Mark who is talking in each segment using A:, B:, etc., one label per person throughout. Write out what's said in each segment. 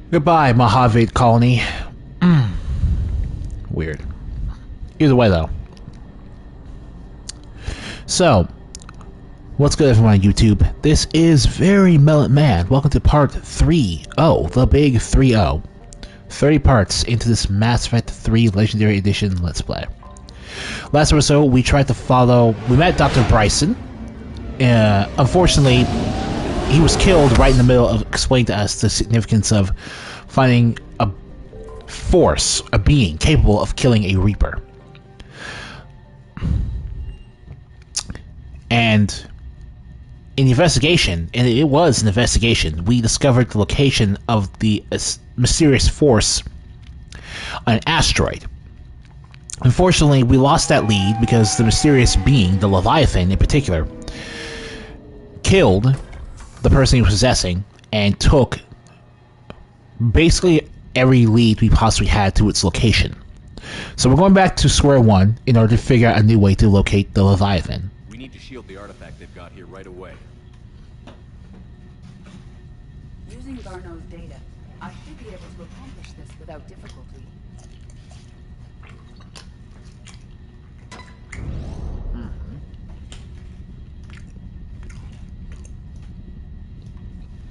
A: Goodbye, Mojave colony. Weird. Either way, though. So, what's good, everyone on YouTube? This is Very Melon Man. Welcome to part 3-0, the big 3-0. 30 parts into this Mass Effect 3 Legendary Edition Let's Play. Last episode, we met Dr. Bryson. Unfortunately, he was killed right in the middle of explaining to us the significance of finding a force, a being capable of killing a Reaper. And in the investigation, and it was an investigation, we discovered the location of the mysterious force on an asteroid. Unfortunately, we lost that lead because the mysterious being, the Leviathan in particular, killed the person he was possessing and took basically every lead we possibly had to its location. So we're going back to square one in order to figure out a new way to locate the Leviathan.
B: We need to shield the artifact they've got here right away.
C: Using Garneau's data, I should be able to accomplish this without difficulty.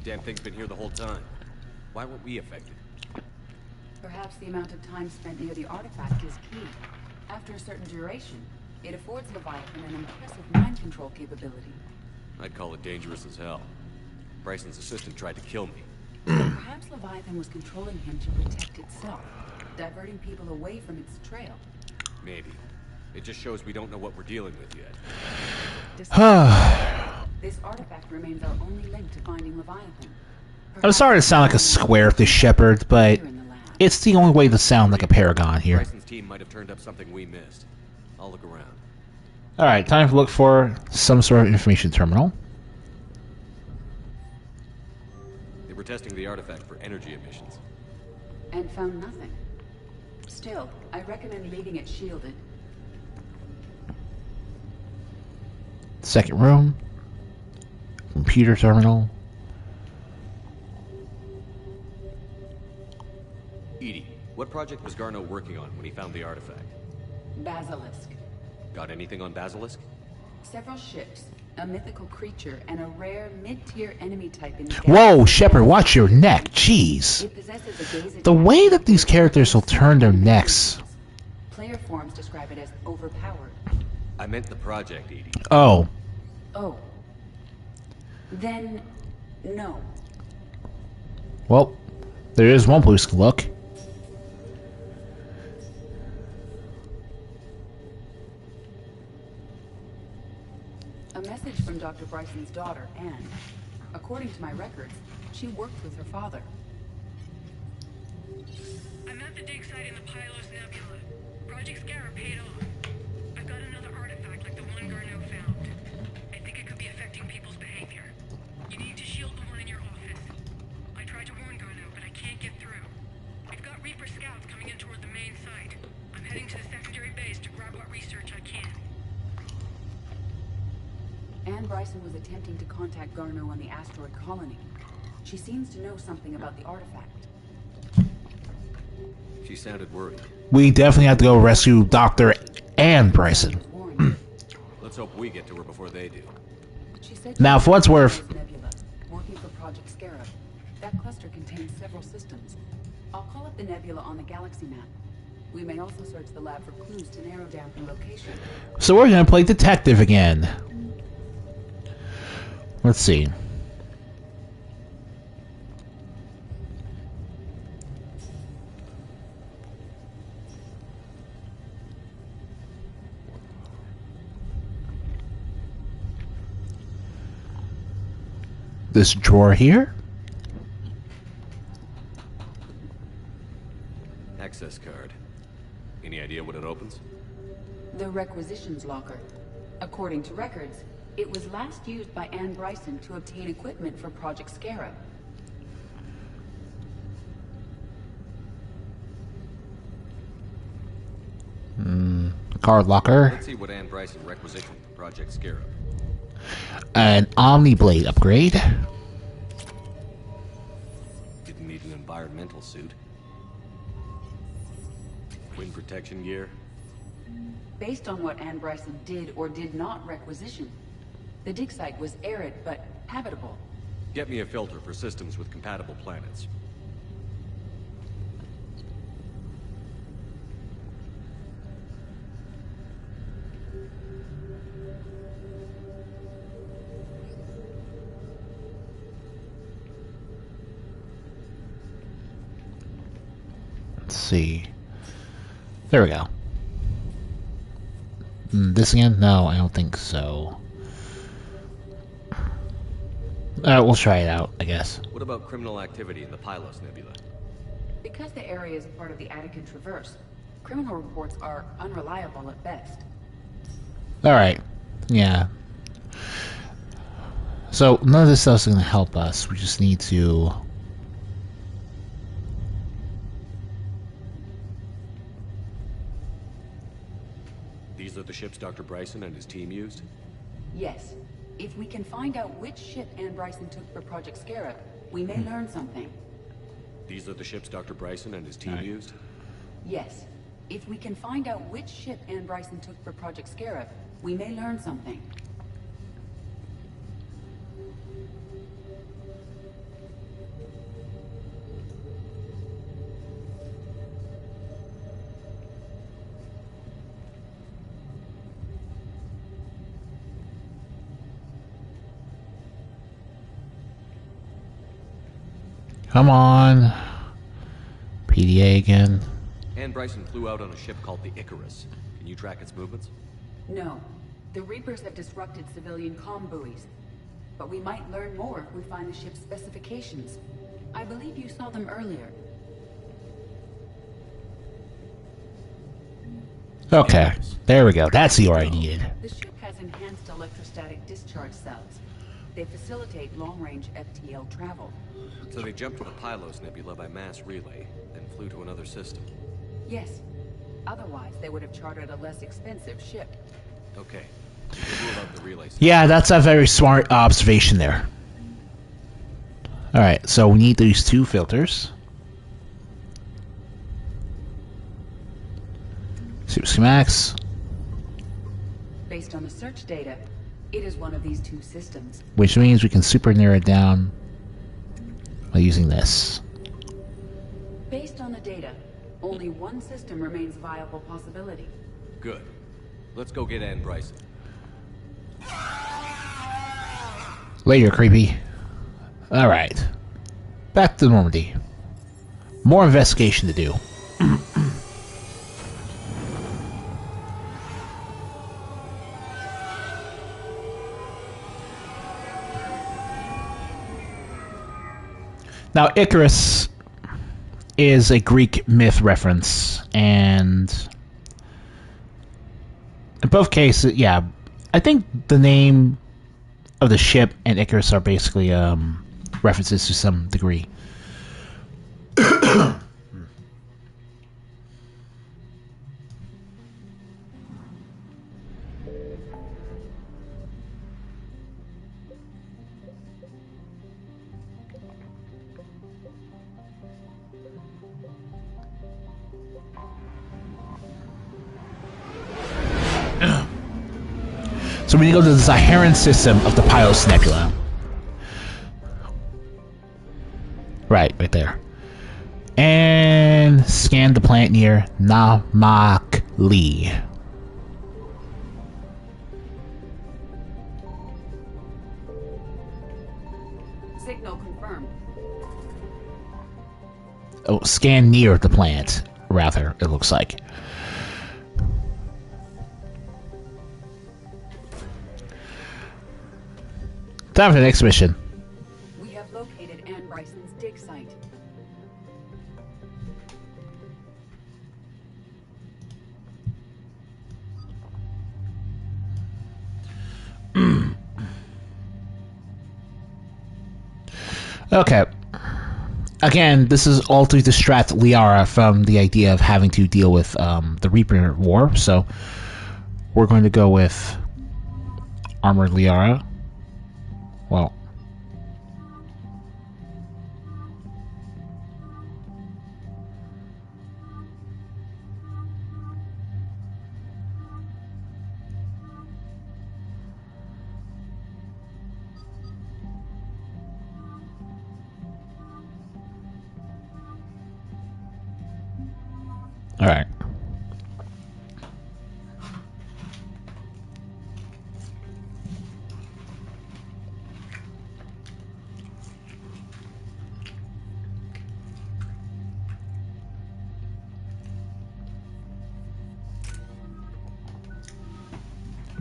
B: Damn thing's been here the whole time. Why weren't we affected?
C: Perhaps the amount of time spent near the artifact is key. After a certain duration, it affords Leviathan an impressive mind control capability.
B: I'd call it dangerous as hell. Bryson's assistant tried to kill me.
C: Perhaps Leviathan was controlling him to protect itself, diverting people away from its trail.
B: Maybe. It just shows we don't know what we're dealing with yet.
C: This artifact remains our only link to finding Leviathan.
A: I'm sorry to sound like a square with this shepherd, but it's the only way to sound like a paragon here.
B: Bryson's team might have turned up something we missed. I'll look around.
A: Alright, time to look for some sort of information terminal.
B: They were testing the artifact for energy emissions.
C: And found nothing. Still, I recommend leaving it shielded.
A: Second room. Computer terminal.
B: Edie, what project was Garneau working on when he found the artifact?
C: Basilisk.
B: Got anything on Basilisk?
C: Several ships, a mythical creature, and a rare mid-tier enemy type in the
A: Whoa, Shepard, watch your neck. Jeez.
C: It possesses a gaze
A: The way that these characters will turn their necks.
C: Player forms describe it as overpowered.
B: I meant the project, Edie.
A: Oh.
C: Oh. Then, no.
A: Well, there is one place to look.
C: A message from Dr. Bryson's daughter, Anne. According to my records, she worked with her father.
D: I'm at the dig site in the Pylos Nebula. Project Scarab paid off. I've got another artifact like the one Garneau found. I think it could be affecting people's behavior. You need to shield the one in your office. I tried to warn Garneau, but I can't get through. We've got Reaper scouts coming in toward the main site. I'm heading to the secondary base to grab what research I can.
C: Anne Bryson was attempting to contact Garneau on the asteroid colony. She seems to know something about the artifact.
B: She sounded worried.
A: We definitely have to go rescue Dr. and Bryson.
B: Let's hope we get to her before they do.
C: She said
A: Now, for what's worth,
C: Nebula, working for Project Scarab. That cluster contains several systems. I'll call up the nebula on the galaxy map. We may also search the lab for clues to narrow down her location.
A: so we're gonna play detective again. Let's see. This drawer here.
B: Access card. Any idea what it opens?
C: The requisitions locker. According to records, it was last used by Anne Bryson to obtain equipment for Project Scarab.
A: Card locker.
B: Let's see what Anne Bryson requisitioned for Project Scarab.
A: An Omni Blade upgrade.
B: Didn't need an environmental medical suit. Wind protection gear.
C: Based on what Ann Bryson did or did not requisition, the dig site was arid but habitable.
B: Get me a filter for systems with compatible planets.
A: Let's see. There we go. This again? No, I don't think so. We'll try it out, I guess.
B: What about criminal activity in the Pylos Nebula?
C: Because the area is a part of the Attican Traverse, criminal reports are unreliable at best.
A: Alright. Yeah. So, none of this stuff's gonna help us. We just need to...
B: These are the ships Dr. Bryson and his team used?
C: Yes. If we can find out which ship Ann Bryson took for Project Scarab, we may learn something.
B: These are the ships Dr. Bryson and his team used?
C: Yes. If we can find out which ship Ann Bryson took for Project Scarab, we may learn something.
A: Come on. PDA again.
B: Ann Bryson flew out on a ship called the Icarus. Can you track its movements?
C: No. The Reapers have disrupted civilian comm buoys. But we might learn more if we find the ship's specifications. I believe you saw them earlier.
A: Okay. There we go. That's the ore I needed.
C: The ship has enhanced electrostatic discharge cells. They facilitate long-range FTL travel.
B: So they jumped to the Pylos Nebula by mass relay, then flew to another system.
C: Yes. Otherwise, they would have chartered a less expensive ship.
B: Okay. You can rule out the relay system.
A: Yeah, that's a very smart observation there. Alright, so we need these two filters. Super schematics.
C: Based on the search data, it is one of these two systems.
A: Which means we can super narrow it down by using this.
C: Based on the data, only one system remains a viable possibility.
B: Good. Let's go get Ann Bryson.
A: Later, creepy. Alright. Back to Normandy. More investigation to do. Now, Icarus is a Greek myth reference, and in both cases, yeah, I think the name of the ship and Icarus are basically references to some degree. So we need to go to the Zaharan system of the Pylos Nebula. Right there. And scan the planet near Namakli.
C: Signal confirmed.
A: Oh, scan near the planet, rather, it looks like. Time for the next mission.
C: We have located Ann Bryson's dig site.
A: Okay. Again, this is all to distract Liara from the idea of having to deal with the Reaper War, so we're going to go with Armored Liara. Well, Alright.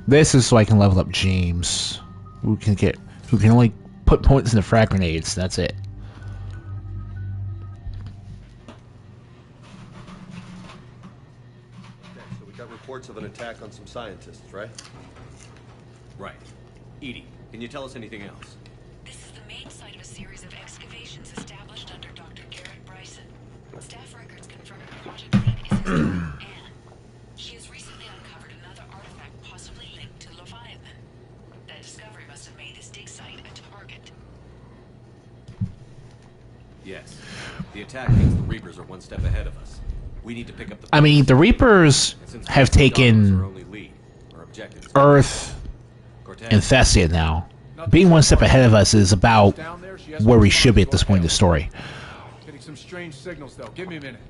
A: This is so I can level up James, who can only put points into frag grenades. That's it.
E: Okay, so we got reports of an attack on some scientists, right?
B: Right. Edie, can you tell us anything else?
D: This is the main site of a series of excavations established under Dr. Garrett Bryson. Staff records confirm the project lead is his daughter, Anne. She has recently uncovered another artifact possibly linked to Leviathan. That discovery must have made this dig site a target.
B: Yes. The attack means the Reapers are one step ahead of us. We need to pick up the...
A: I mean, the Reapers have taken
B: our only lead. Our objective is
A: Earth
B: Cortez.
A: and Thessia now. Being one step ahead of us is about where we should be at this point in the story.
F: Getting some strange signals, though. Give me a minute.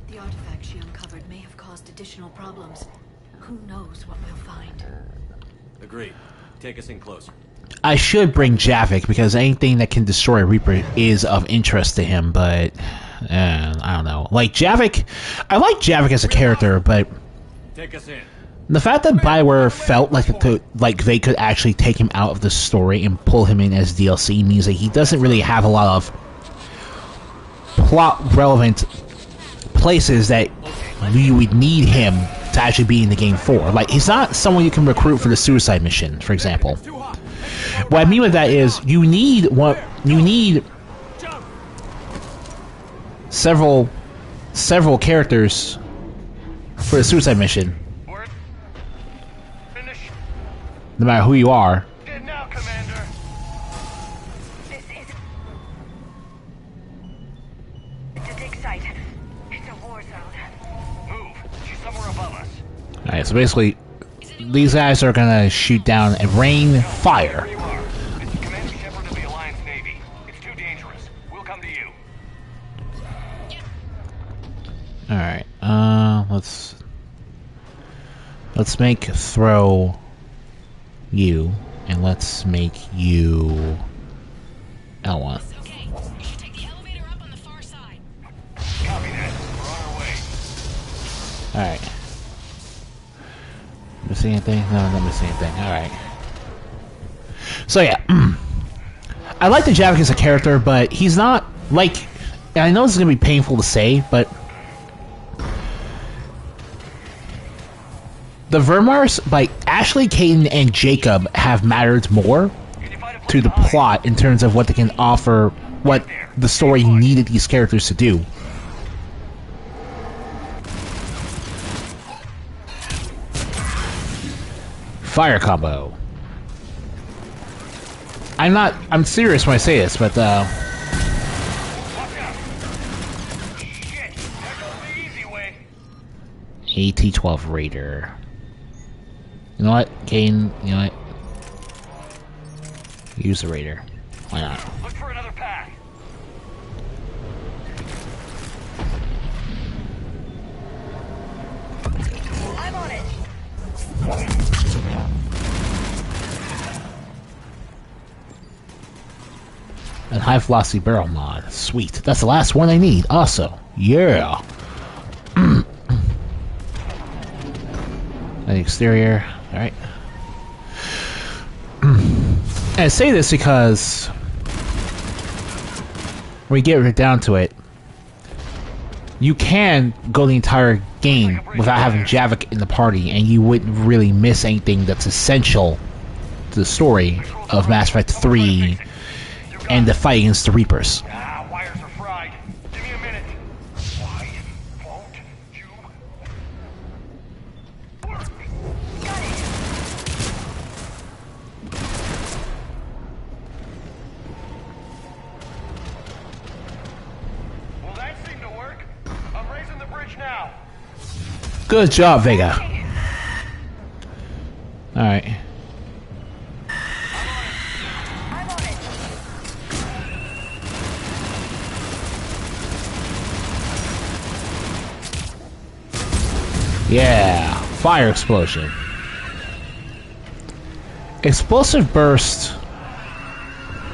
G: The artifact she uncovered may have caused additional problems. Who knows what we'll find?
B: Agreed. Take us in closer.
A: I should bring Javik, because anything that can destroy a Reaper is of interest to him, but... I don't know. Like, Javik... I like Javik as a character, but...
B: Take us in.
A: The fact that Bioware felt like they could actually take him out of the story and pull him in as DLC means that he doesn't really have a lot of plot-relevant places that we would need him to actually be in the game for. Like, he's not someone you can recruit for the suicide mission, for example. What I mean by that is, you need several characters for the suicide mission. No matter who you are.
F: Good now, Commander.
D: This is... It's a dig site. It's a war zone.
F: Move. She's somewhere above us.
A: Alright, so basically, these guys are gonna shoot down and rain fire.
F: There you are. This is Commander Shepard of the Alliance Navy. It's too dangerous. We'll come to you.
A: Alright, let's make throw you, and let's make you L1.
D: Okay, you should take the elevator up on the far side.
F: Copy that. We're on our way.
A: Alright. Missing anything? No, not missing anything. Alright. So yeah, I like the Javik as a character, but he's not, like, and I know this is going to be painful to say, but the Vermars, like, Ashley, Caden, and Jacob have mattered more to the plot in terms of what they can offer, what the story needed these characters to do. Fire combo. I'm serious when I say this, but,
F: Watch out. Shit. There goes the easy way.
A: AT-12 Raider. You know what, Kane? You know what? Use the Raider. Why not?
F: Look for another path.
D: I'm on it.
A: And high velocity barrel mod. Sweet. That's the last one I need. Also. Yeah. The exterior. Alright. And I say this because when we get down to it, you can go the entire game without having Javik in the party, and you wouldn't really miss anything that's essential to the story of Mass Effect 3 and the fight against the Reapers.
F: Wires are fried. Give me a minute. Why won't you work?
D: Got it.
F: Will that seem to work? I'm raising the bridge now.
A: Good job, Vega. Alright.
D: I'm on it.
A: Yeah, fire explosion. Explosive burst,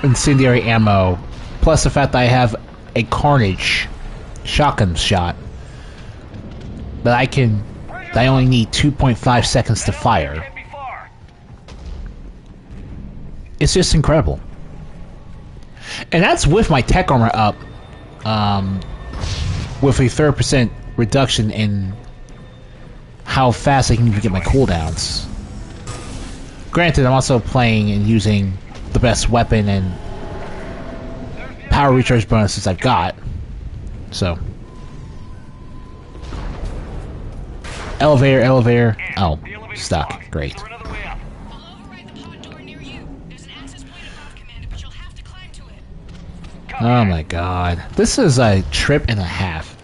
A: incendiary ammo, plus the fact that I have a Carnage shotgun shot that I only need 2.5 seconds to fire. It's just incredible. And that's with my tech armor up, with a 30% reduction in how fast I can even get my cooldowns. Granted, I'm also playing and using the best weapon and power recharge bonuses I've got. So. Elevator, elevator. Oh, stuck. Great. Oh my god. This is a trip and a half.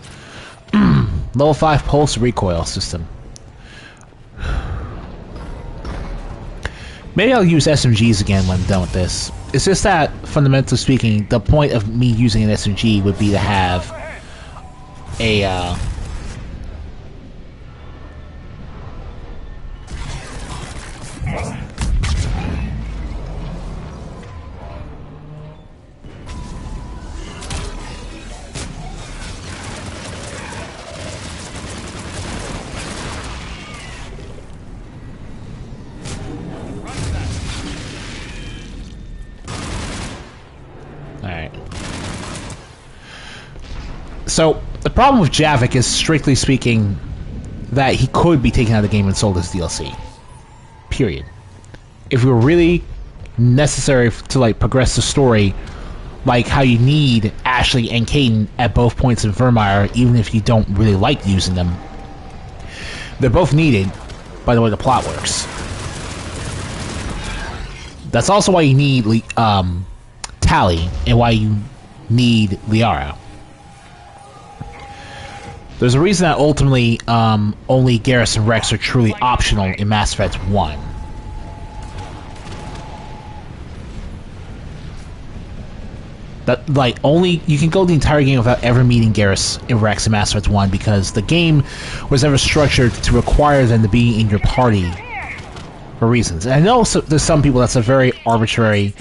A: Level 5 pulse recoil system. Maybe I'll use SMGs again when I'm done with this. It's just that, fundamentally speaking, the point of me using an SMG would be to have a, Alright. So, the problem with Javik is, strictly speaking, that he could be taken out of the game and sold as DLC. Period. If it were really necessary to, like, progress the story, like how you need Ashley and Caden at both points in Vermeer, even if you don't really like using them, they're both needed by the way the plot works. That's also why you need Tally, and why you need Liara. There's a reason that ultimately only Garrus and Rex are truly optional in Mass Effect 1. That, like, only you can go the entire game without ever meeting Garrus and Rex in Mass Effect 1 because the game was never structured to require them to be in your party for reasons. And I know there's some people that's a very arbitrary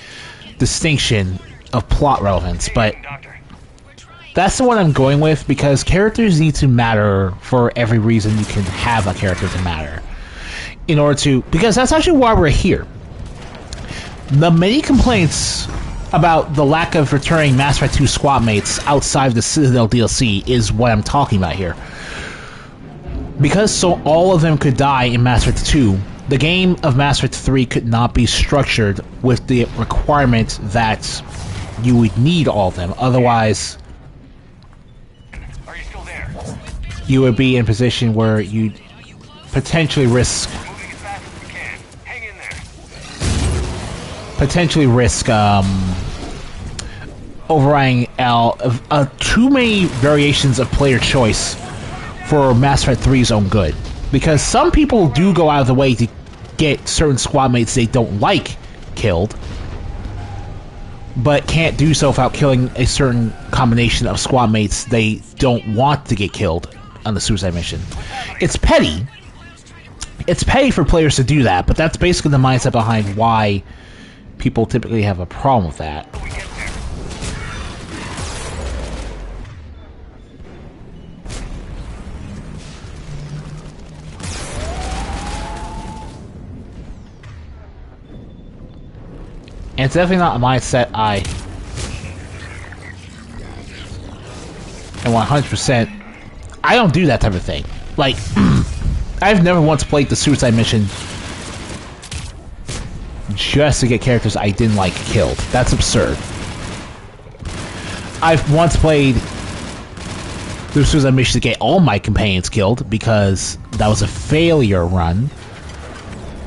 A: distinction of plot relevance, but that's the one I'm going with because characters need to matter for every reason you can have a character to matter. In order to, because that's actually why we're here. The many complaints about the lack of returning Mass Effect 2 squad mates outside of the Citadel DLC is what I'm talking about here. Because so all of them could die in Mass Effect 2, the game of Mass Effect 3 could not be structured with the requirement that you would need all of them. Otherwise,
F: Are you still there?
A: you would be in a position where you'd potentially risk
F: Moving as fast as we can. Hang in there.
A: overriding too many variations of player choice for Mass Effect 3's own good. Because some people do go out of the way to get certain squad mates they don't like killed, but can't do so without killing a certain combination of squad mates they don't want to get killed on the suicide mission. It's petty. It's petty for players to do that, but that's basically the mindset behind why people typically have a problem with that. And it's definitely not a mindset I am 100%. I don't do that type of thing. Like, I've never once played the suicide mission just to get characters I didn't like killed. That's absurd. I've once played the suicide mission to get all my companions killed because that was a failure run.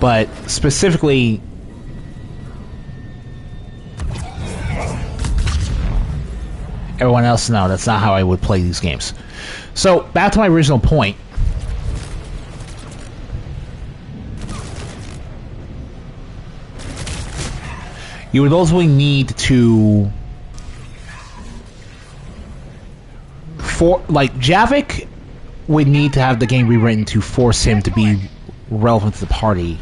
A: But specifically, everyone else, no, that's not how I would play these games. So, back to my original point. You would ultimately need to... like, Javik would need to have the game rewritten to force him to be relevant to the party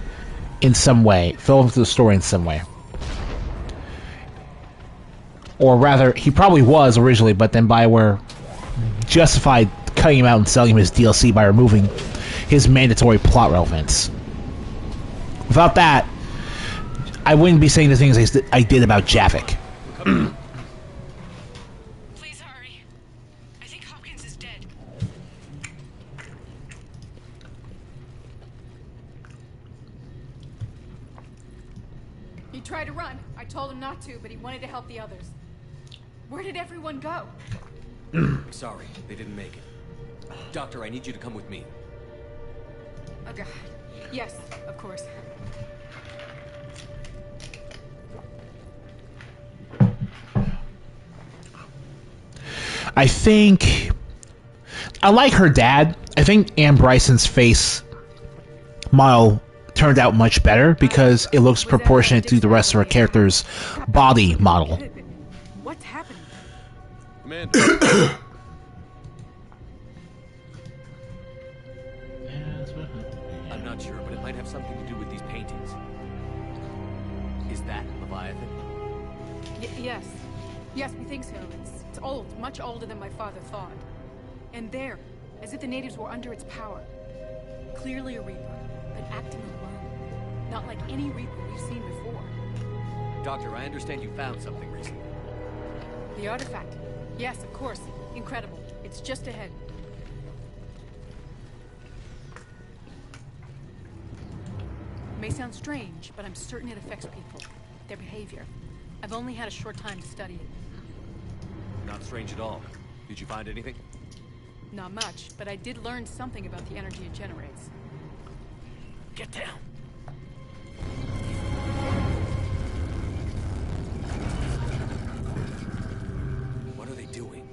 A: in some way, relevant to the story in some way. Or rather, he probably was originally, but then BioWare justified cutting him out and selling him his DLC by removing his mandatory plot relevance. Without that, I wouldn't be saying the things I did about Javik.
D: Please hurry. I think Hopkins is dead.
H: He tried to run. I told him not to, but he wanted to help the others. Where did everyone go?
B: Sorry, they didn't make it. Doctor, I need you to come with me.
H: Oh, God. Yes, of course.
A: I think... I like her dad. I think Ann Bryson's face model turned out much better because it looks proportionate to the rest of her character's body model.
H: What's happening?
E: Commander.
B: I'm not sure, but it might have something to do with these paintings. Is that Leviathan?
H: Yes. Yes, we think so. It's old, much older than my father thought. And there, as if the natives were under its power. Clearly a Reaper, but acting alone. Not like any Reaper we've seen before.
B: Doctor, I understand you found something recently.
H: The artifact. Yes, of course. Incredible. It's just ahead. It may sound strange, but I'm certain it affects people. Their behavior. I've only had a short time to study it.
B: Not strange at all. Did you find anything?
H: Not much, but I did learn something about the energy it generates.
B: Get down. What are they doing?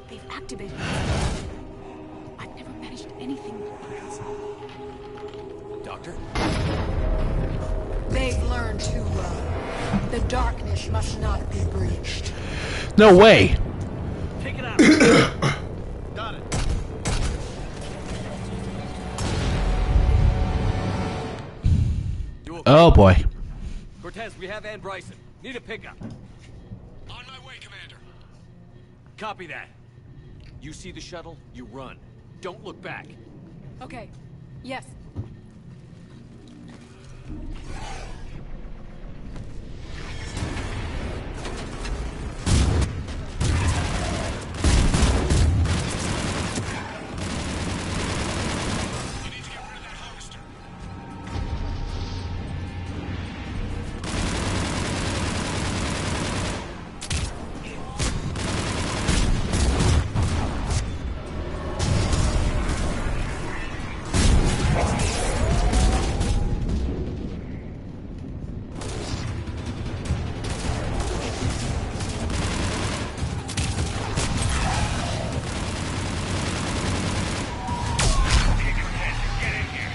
H: They've activated it. I've never managed anything.
B: Doctor?
H: They've learned too well. The darkness must not be breached.
A: No way!
B: Take it out.
E: Got it.
A: Oh boy.
B: Cortez, we have Ann Bryson. Need a pickup.
F: On my way, Commander.
B: Copy that. You see the shuttle, you run. Don't look back.
H: Okay. Yes.
F: You need to get rid of that harvester. Okay, Cortez, get in here.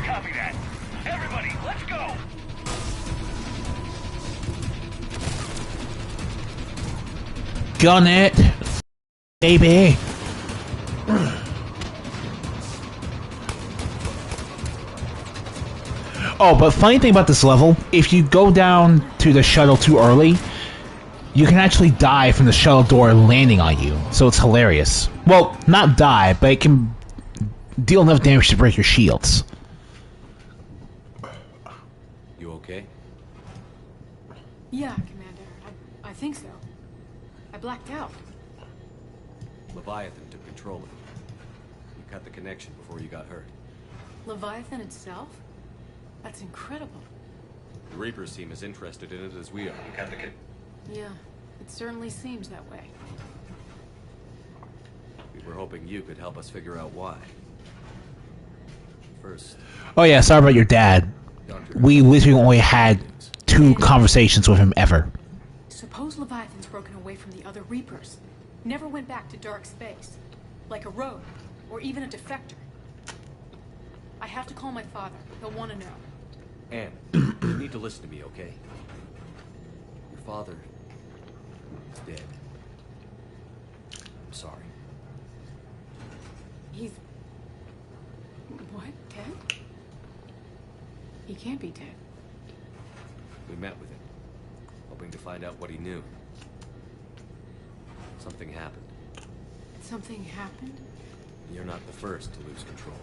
F: Copy that. Everybody, let's go.
A: Gun it! Baby! Oh, but funny thing about this level, if you go down to the shuttle too early, you can actually die from the shuttle door landing on you. So it's hilarious. Well, not die, but it can deal enough damage to break your shields.
B: You okay?
H: Yeah, Commander. I think so. I blacked out.
B: Leviathan took control of it. You cut the connection before you got hurt.
H: Leviathan itself? That's incredible.
B: The Reapers seem as interested in it as we are. You cut the
H: Yeah, it certainly seems that way.
B: We were hoping you could help us figure out why. First,
A: Oh yeah, sorry about your dad.
B: Doctor.
A: We literally only had 2 conversations with him ever.
H: Suppose Leviathan's broken away from the other Reapers. Never went back to dark space. like a rogue, or even a defector. I have to call my father. He'll want to know.
B: Anne, you need to listen to me, okay? Your father is dead. I'm sorry.
H: He's... What? Dead? He can't be dead.
B: We met with him, hoping to find out what he knew. Something happened.
H: Something happened?
B: You're not the first to lose control.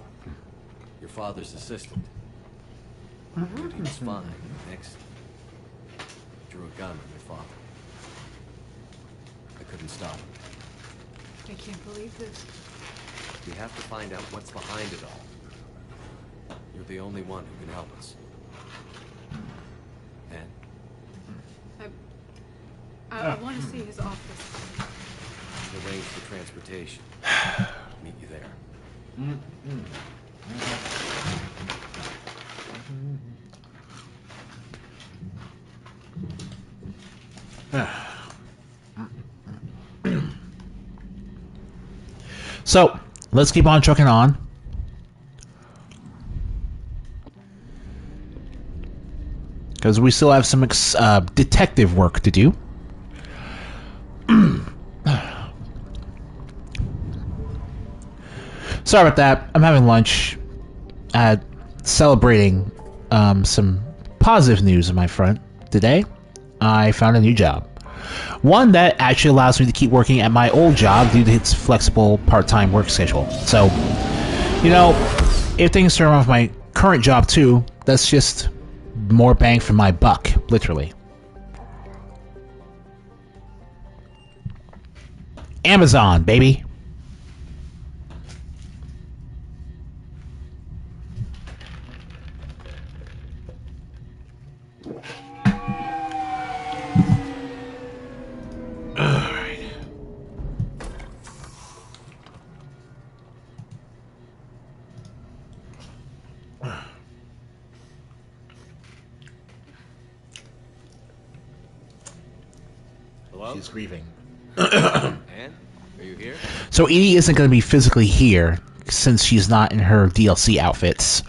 B: Your father's assistant. Dude, he was fine. Next, drew a gun on your father. I couldn't stop him.
H: I can't believe this.
B: We have to find out what's behind it all. You're the only one who can help us. And
H: I want to see his office.
B: arrange for transportation. Meet you there.
A: So, let's keep on trucking on. Because we still have some detective work to do. Sorry about that. I'm having lunch. Celebrating some positive news on my front. Today, I found a new job. One that actually allows me to keep working at my old job due to its flexible part-time work schedule. So, you know, if things turn off my current job too, that's just more bang for my buck, literally. Amazon, baby.
B: Hello?
A: She's grieving.
B: Anne? Are you here?
A: So Edie isn't going to be physically here since she's not in her DLC outfits.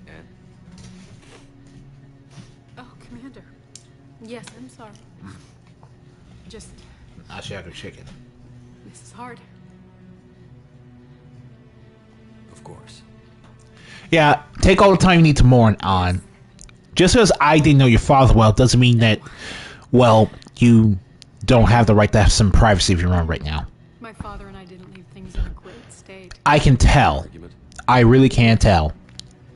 B: Anne?
H: Oh, Commander. Yes, I'm sorry. Just...
A: Now she had her chicken.
H: This is hard.
B: Of course.
A: Yeah, take all the time you need to mourn on. Just because I didn't know your father well doesn't mean that, well, you don't have the right to have some privacy of your own right now.
H: My father and I didn't leave things in a great state.
A: I can tell.
B: Argument?
A: I really can tell.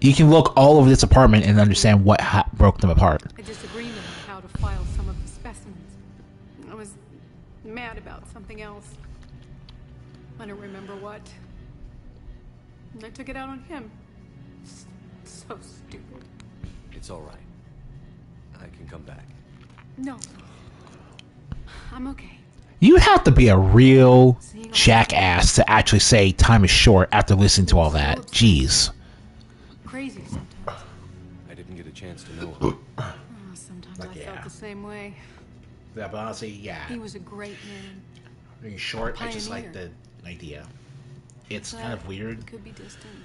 A: You can look all over this apartment and understand what broke them apart.
H: A disagreement on how to file some of the specimens. I was mad about something else. I don't remember what. And I took it out on him. So stupid.
B: It's all right. I can come back.
H: No. I'm okay.
A: You have to be a real jackass to actually say time is short after listening to all that. Jeez.
H: Crazy sometimes.
B: I didn't get a chance to know him.
H: Oh, sometimes I felt the same way.
A: Yeah, but honestly, yeah.
H: He was a great man.
A: In short, I just like
H: Pioneer.
A: the idea. It's
H: But
A: kind of weird.
H: it could be distant.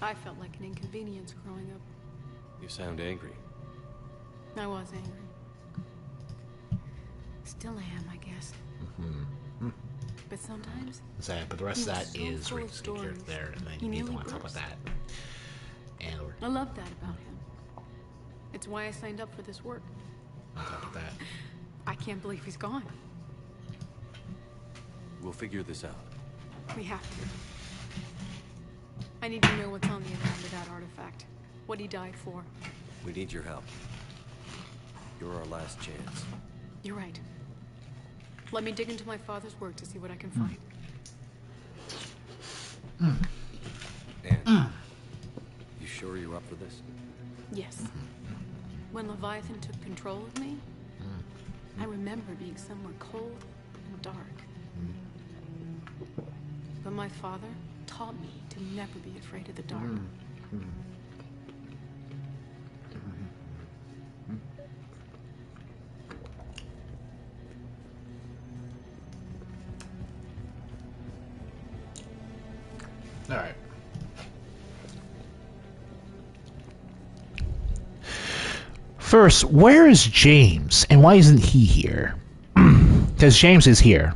H: I felt like an inconvenience growing up.
B: You sound angry.
H: I was angry. Still am, I guess. But sometimes
A: But the rest
H: he
A: of
H: was
A: that
H: so
A: is
H: full
A: right
H: of stories.
A: there, and then
H: He
A: you
H: knew
A: don't
H: he
A: want to talk about
H: burst.
A: that. And we're
H: I love that about him. It's why I signed up for this work.
A: on top of that.
H: I can't believe he's gone.
B: We'll figure this out.
H: We have to. I need to know what's on the other end of that artifact. What he died for.
B: We need your help. You're our last chance.
H: You're right. Let me dig into my father's work to see what I can find.
B: Anne, you sure you're up for this?
H: Yes. When Leviathan took control of me, I remember being somewhere cold and dark. But my father taught me to never be afraid of the dark.
A: Alright. First, where is James, and why isn't he here? Because James is here.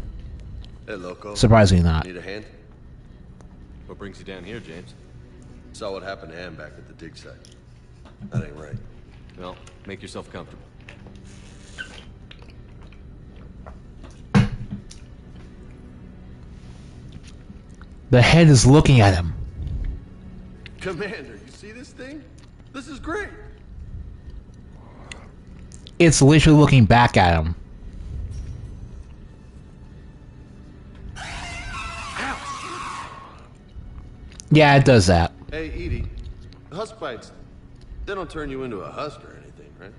E: Hey, loco.
A: Surprisingly not.
E: Need a hand?
B: What brings you down here, James?
E: Saw what happened to Ann back at the dig site. That ain't right.
B: Well, make yourself comfortable.
A: The head is looking at him.
E: Commander, you see this thing? This is great.
A: It's literally looking back at him. Yeah, it does that.
E: Hey, Edie. The husk bites, they don't turn you into a husk or anything, right?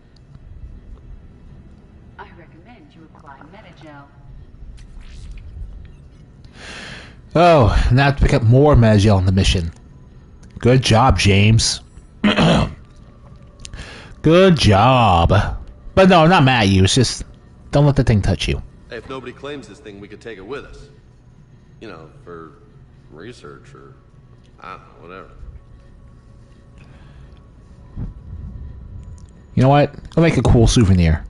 C: I recommend you apply Metagel.
A: Oh, now to pick up more Metagel on the mission. Good job, James. Good job. But no, not mad at you. It's just, don't let the thing touch you.
E: Hey, if nobody claims this thing, we could take it with us. You know, for research or, I don't know, whatever.
A: You know what? I'll make a cool souvenir.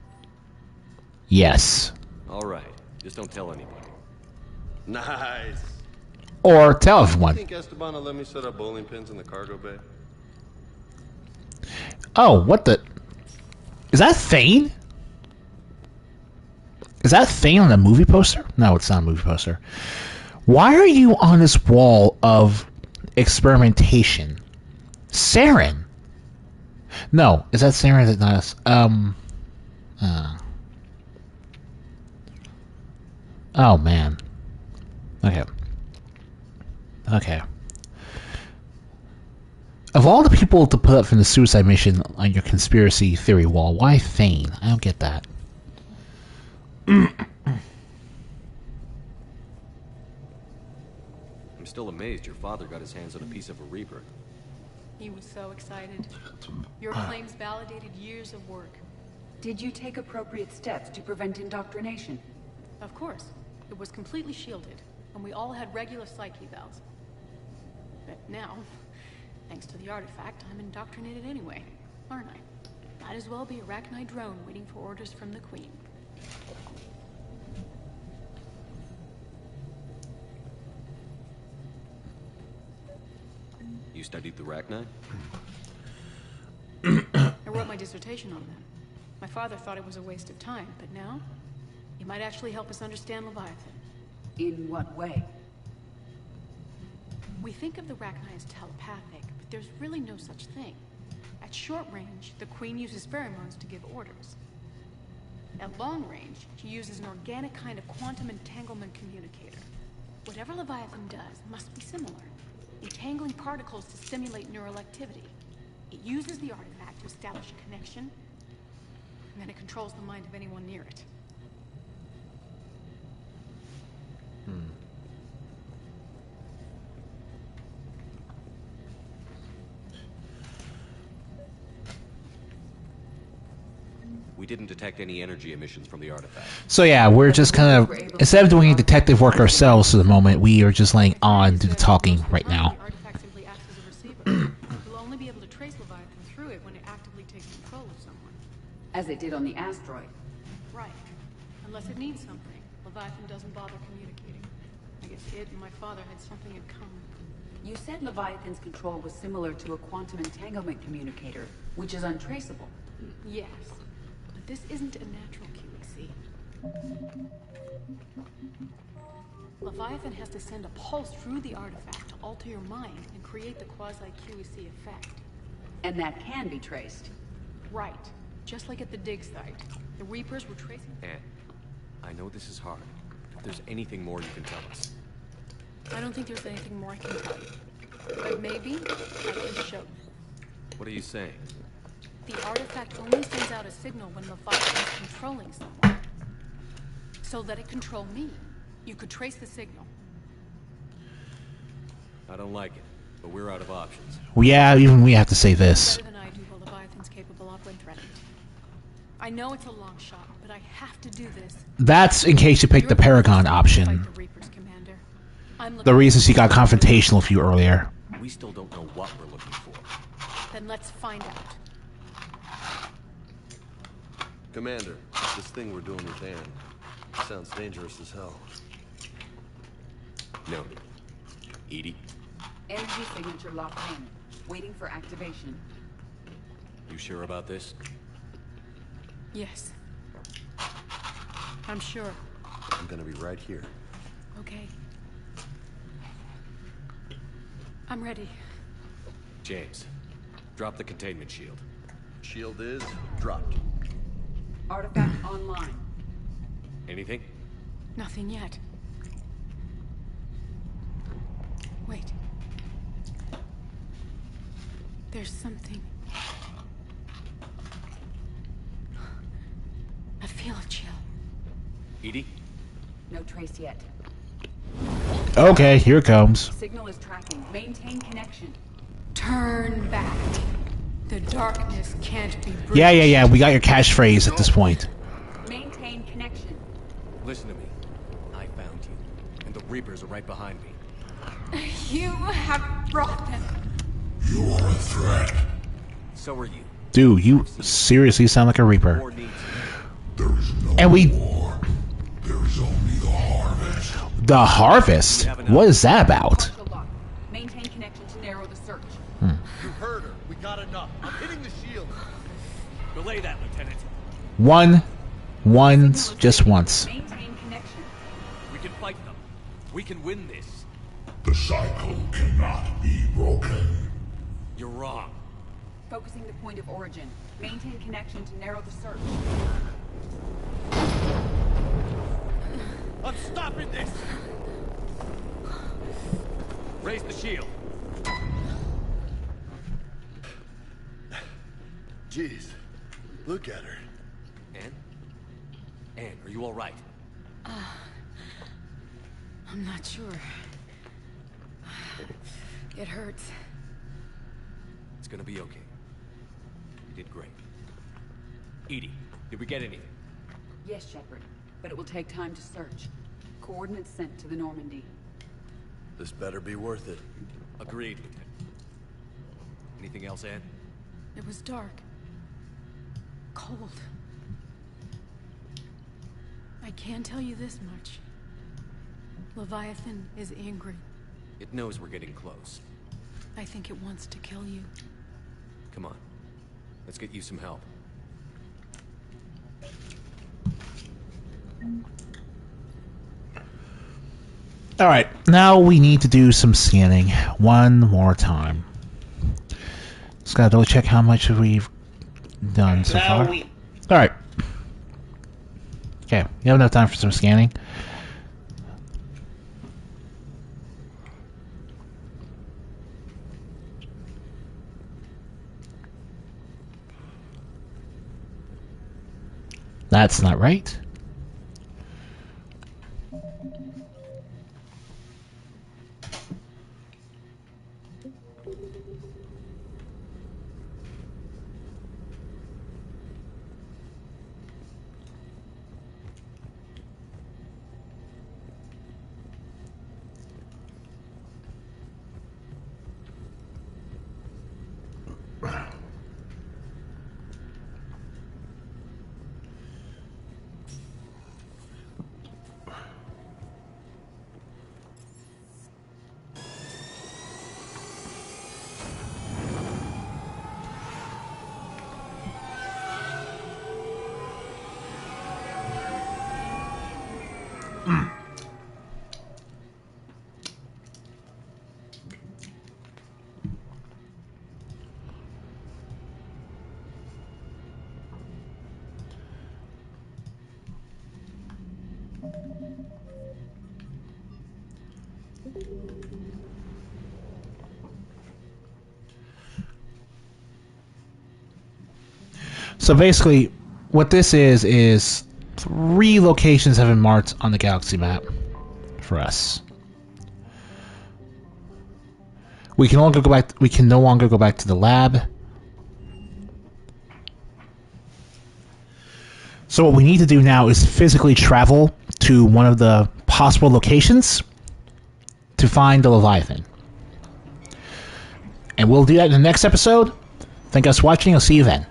A: Yes.
B: All right. Just don't tell anybody.
E: Nice.
A: Or tell
E: You
A: everyone.
E: think Esteban will let me set up bowling pins in the cargo bay?
A: Oh, what the... Is that Thane? Is that Thane on a movie poster? No, it's not a movie poster. Why are you on this wall of experimentation? Saren? No, is that Saren? Is it not us? Oh, man. Okay. Okay. Of all the people to put up from the suicide mission on your conspiracy theory wall, why Thane? I don't get that.
B: I'm still amazed your father got his hands on a piece of a Reaper.
H: He was so excited. Your claims validated years of work.
C: Did you take appropriate steps to prevent indoctrination?
H: Of course. It was completely shielded, and we all had regular psych evals. But now, thanks to the artifact, I'm indoctrinated anyway, aren't I? Might as well be a Arachnite drone waiting for orders from the Queen.
B: You studied the Arachnite?
H: I wrote my dissertation on them. My father thought it was a waste of time, but now, he might actually help us understand Leviathan.
C: In what way?
H: We think of the Arachnite as telepathic, but there's really no such thing. At short range, the Queen uses pheromones to give orders. At long range, she uses an organic kind of quantum entanglement communicator. Whatever Leviathan does must be similar, entangling particles to stimulate neural activity. It uses the artifact to establish a connection, and then it controls the mind of anyone near it.
B: We didn't detect any energy emissions from the artifact.
A: So yeah, we're just kind of, instead of doing detective work ourselves for the moment, we are just laying on to the talking right now.
H: The artifact simply acts as a receiver. We'll only be able to trace Leviathan through it when it actively takes control of someone.
C: As it did on the asteroid.
H: Right. Unless it needs something, Leviathan doesn't bother communicating. I guess it and my father had something in common.
C: You said Leviathan's control was similar to a quantum entanglement communicator, which is untraceable.
H: Yes. But this isn't a natural QEC. Leviathan has to send a pulse through the artifact to alter your mind and create the quasi-QEC effect.
C: And that can be traced.
H: Right. Just like at the dig site. The Reapers were tracing...
B: Anne, I know this is hard. If there's anything more you can tell us.
H: I don't think there's anything more I can tell you. But maybe I can show you.
B: What are you saying?
H: The artifact only sends out a signal when Leviathan is controlling someone. So let it control me. You could trace the signal.
B: I don't like it, but we're out of options.
A: Well, yeah, even we have to say this.
H: Better than I do what Leviathan's capable of when threatened. I know it's a long shot, but I have to do this.
A: That's in case you pick the Paragon option.
H: Fight the Reapers, Commander. I'm looking.
A: The reason she got confrontational with you earlier.
B: We still don't know what we're looking for.
H: Then let's find out.
E: Commander, this thing we're doing with Ann sounds dangerous as hell.
B: No. Edie,
C: Energy signature locked in. Waiting for activation.
B: you sure about this?
H: Yes. I'm sure.
E: I'm gonna be right here.
H: Okay. I'm ready.
B: James, drop the containment shield.
E: Shield is dropped.
C: Artifact online.
B: Anything?
H: Nothing yet. Wait. There's something. I feel a chill.
B: Edie?
C: No trace yet.
A: Okay, here it comes.
C: Signal is tracking. Maintain connection.
H: Turn back. The darkness can't be breached.
A: Yeah. We got your catchphrase at this point.
C: Maintain connection.
B: Listen to me. I found you, and the Reapers are right behind me.
H: You have brought them.
I: You are a threat.
B: So are you.
A: Dude, you seriously sound like a Reaper.
B: War needs
I: There is no
A: And we...
I: war. There is only the harvest.
A: The Harvest? What is that about?
C: Partial lock. Maintain connection to narrow the search.
E: You heard her. We got enough. I'm hitting the shield.
B: Belay that, Lieutenant.
A: Once, just once.
C: Maintain connection.
B: We can fight them. We can win this.
I: The cycle cannot be broken.
B: You're wrong.
C: Focusing the point of origin. Maintain connection to narrow the search.
B: I'm stopping this! Raise the shield.
E: Jeez. Look at her.
B: Ann? Ann, are you all right?
H: I'm not sure. It hurts.
B: It's gonna be okay. You did great. Edie, did we get anything?
C: Yes, Shepard. But it will take time to search. Coordinates sent to the Normandy.
E: This better be worth it.
B: Agreed, Lieutenant. Anything else, Ann?
H: It was dark. Cold. I can tell you this much. Leviathan is angry.
B: It knows we're getting close.
H: I think it wants to kill you.
B: Come on. Let's get you some help.
A: Alright, now we need to do some scanning one more time. Just gotta double check how much we've done so far. Alright. Okay, you have enough time for some scanning. That's not right. So basically, what this is 3 locations have been marked on the galaxy map for us. We can only go back. We can no longer go back to the lab. So what we need to do now is physically travel to one of the possible locations to find the Leviathan. And we'll do that in the next episode. Thank you guys for watching. I'll see you then.